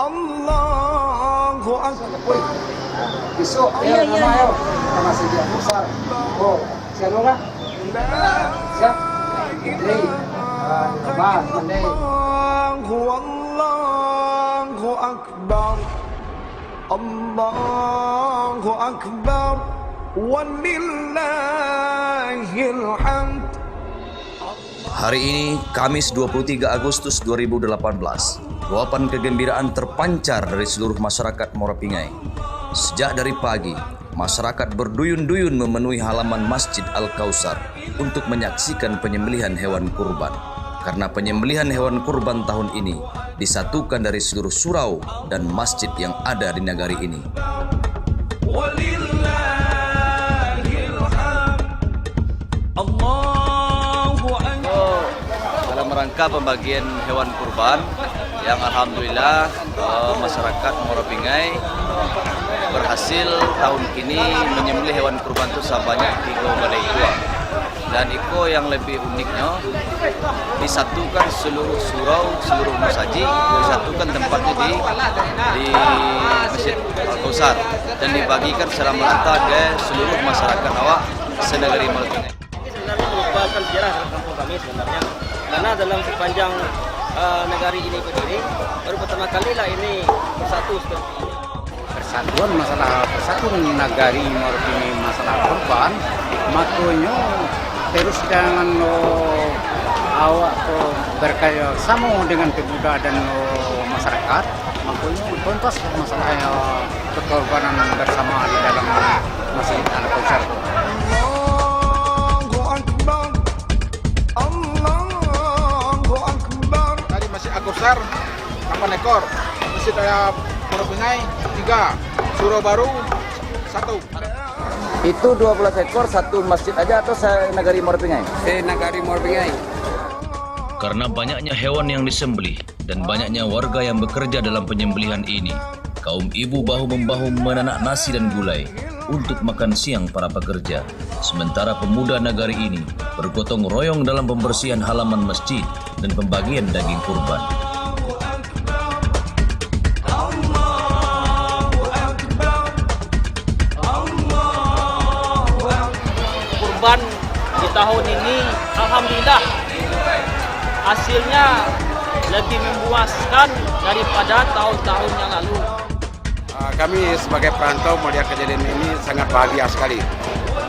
Allahu Akbar. Besok ya nama ayo sama sedia besar. Oh, siapa enggak? Siap. Ini bah pandai. Allahu Akbar. Allahu Akbar. Walillahil hamd. Hari ini, Kamis 23 Agustus 2018, luapan kegembiraan terpancar dari seluruh masyarakat Morapingai. Sejak dari pagi, masyarakat berduyun-duyun memenuhi halaman Masjid Al-Kausar untuk menyaksikan penyembelihan hewan kurban. Karena penyembelihan hewan kurban tahun ini disatukan dari seluruh surau dan masjid yang ada di negari ini. Dalam rangka pembagian hewan kurban yang alhamdulillah masyarakat Morapingai berhasil tahun ini menyembelih hewan kurban itu sebanyak 3 balai ekor. Dan iko yang lebih uniknya disatukan seluruh surau, seluruh masjid disatukan tempatnya di Masjid Al-Kausar dan dibagikan secara merata ke seluruh masyarakat awak senegari Morapingai. Sebenarnya merupakan sejarah dalam kampung kami sebenarnya, karena dalam sepanjang negari ini berdiri baru pertama kali lah ini bersatu seperti ini. Persatuan masalah persatuan negari Morapingai masalah kurban, makanya terus jangan awak berkaya sama dengan pemuda dan masyarakat, makanya tuntas masalah kekorbanan bersama di dalam Masjid Al-Kausar. Dari Masjid Al-Kausar 8 ekor, Masjid Morapingai 3, Surau Baru 1. Itu 12 ekor satu masjid aja atau negari Morapingai? Negari Morapingai. Karena banyaknya hewan yang disembelih dan banyaknya warga yang bekerja dalam penyembelihan ini, kaum ibu bahu-membahu menanak nasi dan gulai untuk makan siang para pekerja. Sementara pemuda negari ini bergotong royong dalam pembersihan halaman masjid dan pembagian daging kurban. Kurban di tahun ini alhamdulillah hasilnya lebih memuaskan daripada tahun-tahun yang lalu. Kami sebagai perantau melihat kejadian ini sangat bahagia sekali,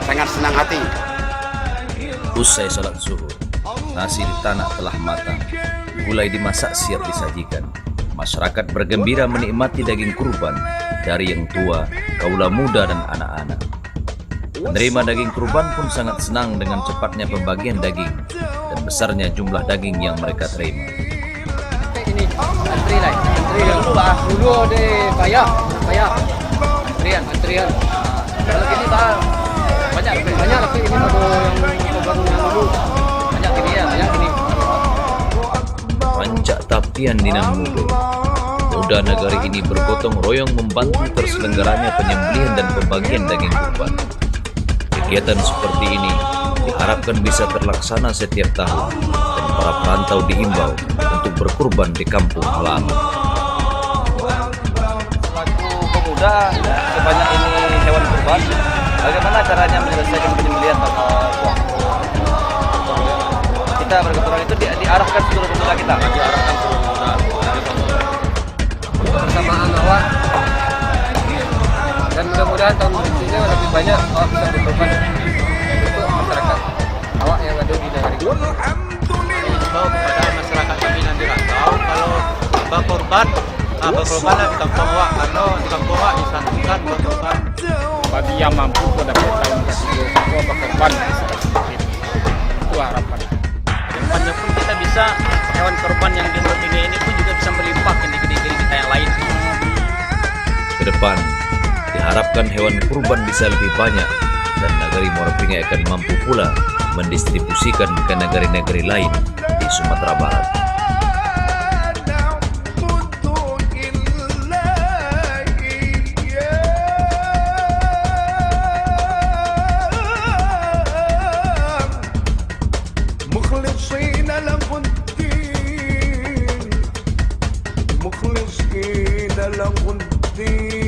sangat senang hati. Usai salat zuhur, nasi di tanah telah matang, gulai dimasak siap disajikan. Masyarakat bergembira menikmati daging kurban dari yang tua, kaula muda dan anak-anak. Penerima daging kurban pun sangat senang dengan cepatnya pembagian daging dan besarnya jumlah daging yang mereka terima. Ini antri lah, antri dulu deh bayar, antrian. Kalau gini banyak lagi ini baru yang dulu banyak gini. Pancak tapian Dinam Mudo. Pemuda negari ini bergotong royong membantu terselenggaranya penyembelihan dan pembagian daging kurban. Kegiatan seperti ini diharapkan bisa terlaksana setiap tahun dan para perantau diimbau untuk berkurban di kampung halaman. Selaku pemuda sebanyak ini hewan kurban, bagaimana caranya menyelesaikan penyembelihan uang? Kita bergotong itu diarahkan seluruh pemuda kita. Diarahkan seluruh pemuda. Kebersamaan awak dan mudah-mudahan tahun berikutnya lebih banyak awak bisa berkorban untuk masyarakat awak yang ada di negeri. Himbau kepada masyarakat kami nanti rantau kalau berkorban di kampung awak, karena di kampung awak disatukan berkorban. Bagi yang mampu pada tahun ke-10 berkorban itu harapan. Kedepannya pun kita bisa hewan korban yang di Morapingai ini pun juga bisa melimpah ke negeri-negeri kita yang lain. Ke depan, diharapkan hewan kurban bisa lebih banyak dan negari Morapingai akan mampu pula mendistribusikan ke negeri-negeri lain di Sumatera Barat. مخلصين له الدين مخلصين له الدين